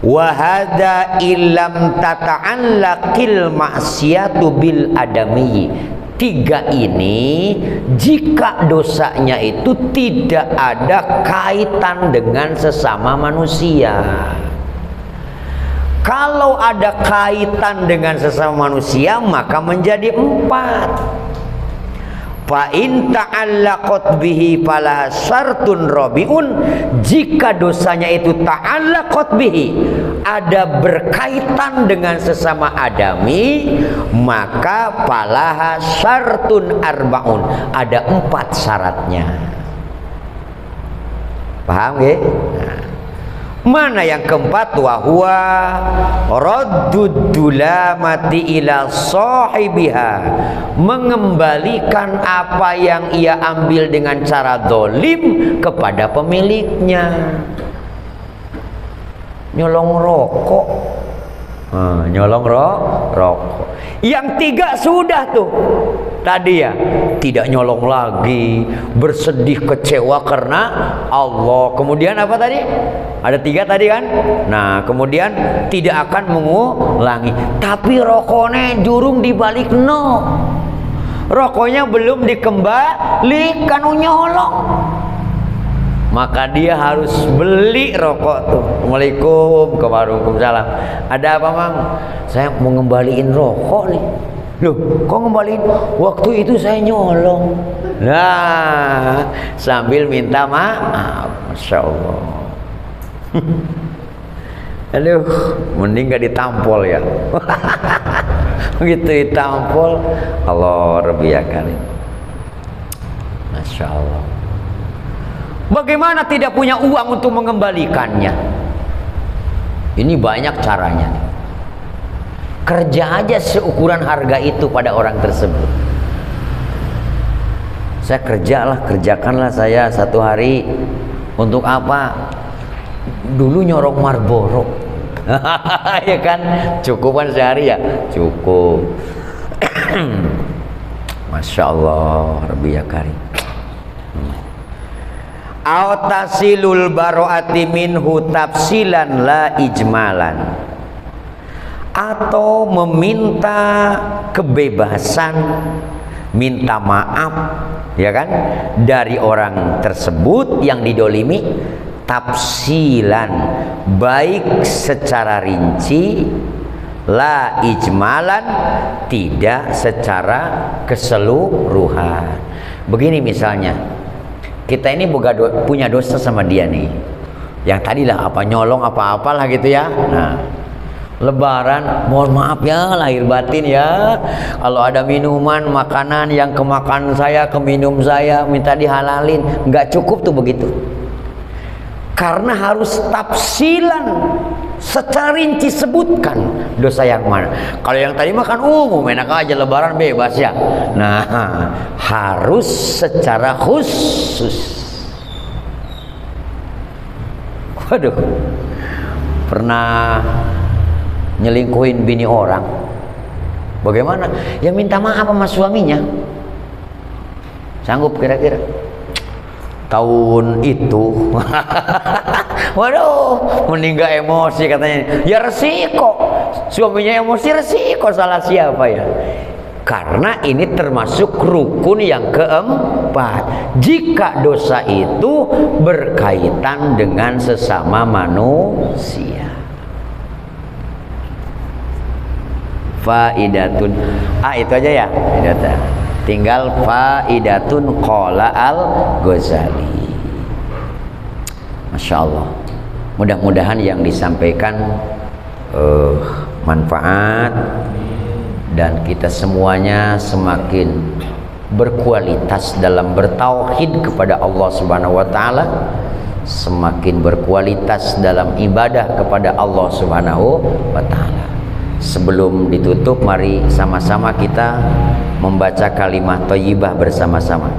Wa hadza illam tata'allaqil ma'siyatu bil adami. Tiga ini, jika dosanya itu tidak ada kaitan dengan sesama manusia. Kalau ada kaitan dengan sesama manusia, maka menjadi empat. Fa in ta'allaqat bihi fala syartun rabiun. Jika dosanya itu ta'allaqat bihi, ada berkaitan dengan sesama adami, maka falaha syartun arbaun. Ada empat syaratnya. Paham ya? Nah. Mana yang keempat? Wa huwa raddud dulamati ila sahibiha, mengembalikan apa yang ia ambil dengan cara dolim kepada pemiliknya. Nyolong rokok, nyolong rokok. Yang tiga sudah tuh tadi ya, tidak nyolong lagi, bersedih kecewa karena Allah. Kemudian apa tadi? Ada tiga tadi kan? Nah, kemudian tidak akan mengulangi. Tapi rokoknya jurung dibalik no. Rokoknya belum dikembalikan, nyolong. Maka dia harus beli rokok tuh. Assalamualaikum, Waalaikumsalam. Ada apa, Mang? Saya mau ngembaliin rokok nih. Loh, kok ngembaliin? Waktu itu saya nyolong. Nah, sambil minta maaf. Masya Allah. Aduh, mending gak ditampol ya. Begitu ditampol, Allah Rabbi ya karim. Masya Allah. Bagaimana tidak punya uang untuk mengembalikannya? Ini banyak caranya. Kerja aja seukuran harga itu pada orang tersebut. Saya kerjakanlah saya satu hari. Untuk apa? Dulu nyorong Marlboro. Ya kan? Cukupan sehari ya? Cukup. Masya Allah Rabbi ya karim. Autasilul baro'ati minhu tafsilan la ijmalan, atau meminta kebebasan, minta maaf ya kan, dari orang tersebut yang didolimi, tafsilan, baik secara rinci, la ijmalan, tidak secara keseluruhan. Begini misalnya, kita ini punya dosa sama dia nih, yang tadilah apa nyolong apa-apalah gitu ya. Nah, Lebaran, mohon maaf ya lahir batin ya, kalau ada minuman makanan yang kemakan saya, ke minum saya, minta dihalalin. Nggak cukup tuh begitu, karena harus tafsilan, secara rinci sebutkan dosa yang mana. Kalau yang tadi makan umum, enak aja Lebaran bebas ya. Nah, harus secara khusus. Waduh, pernah nyelingkuhin bini orang. Bagaimana? Ya minta maaf sama suaminya. Sanggup kira-kira? Tahun itu waduh, meninggal emosi katanya. Ya resiko, suaminya emosi, resiko, salah siapa ya? Karena ini termasuk rukun yang keempat. Jika dosa itu berkaitan dengan sesama manusia. Faidatun, itu aja ya, faidatun. Tinggal faidatun qala al-Ghazali. Masya Allah. Mudah-mudahan yang disampaikan manfaat, dan kita semuanya semakin berkualitas dalam bertauhid kepada Allah Subhanahu wa taala, semakin berkualitas dalam ibadah kepada Allah Subhanahu wa taala. Sebelum ditutup, mari sama-sama kita membaca kalimat thayyibah bersama-sama.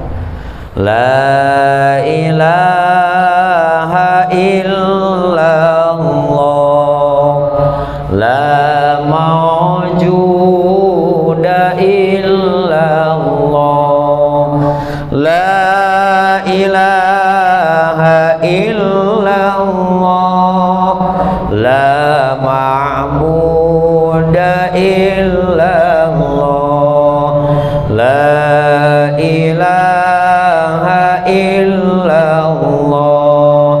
La ilaha illallah, la mawjuda illallah, la ilaha illallah, la ma'buda illallah, la ilaha illallah,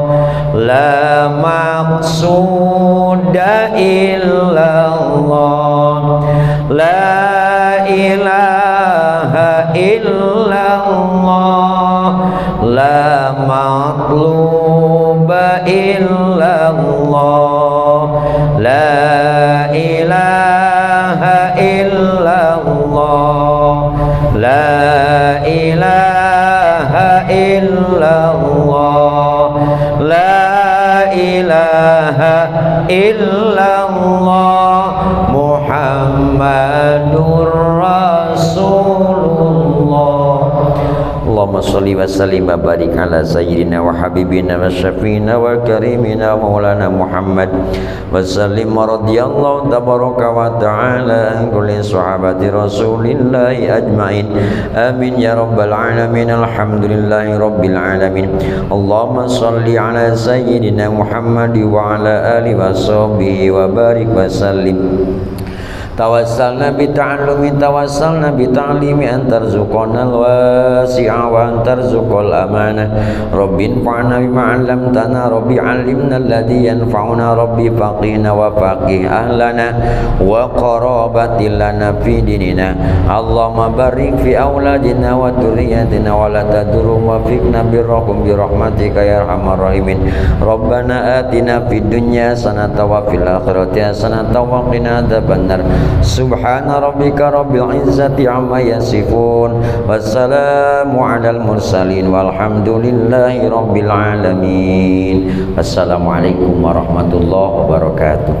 la maqsuda illallah, la ilaha illallah, la matluba illallah, la ilaha illallah, la ilaha illallah, la ilaha illallah Muhammadur Rasulullah. Allahumma sholli wa sallim wa barik ala sayyidina wa habibina wa syafiina wa karimina maulana Muhammad wa sallim wa radiyallahu tabaraka wa ta'ala an kulli sahabati rasulillahi ajma'in amin ya rabbal alamin alhamdulillahi rabbil alamin. Allahumma sholli ala sayyidina Muhammad wa ala alihi wa sahbihi wa barik wa sallim. Tawassalna bi ta'allumi tawassalna bi ta'limi antarzuqana al-wasi'a wa antarzuqal amanah. Rabbin fa'na bima 'allamtana rabbi 'allimna alladhi yanfa'una rabbi faqina wa faqih ahlana wa qarabatil lana fi dinina. Allahumma barik fi auladina wa dzurriyyatina wa la tadurrum wa fiqna birrahum bi rahmatika ya arhamar rahimin. Rabbana atina fid dunya hasanatan wa fil akhirati hasanatan wa qina adzabannar. Subhana rabbika rabbil izzati amma yasifun wassalamu alal mursalin walhamdulillahi rabbil alamin. Wassalamualaikum warahmatullahi wabarakatuh.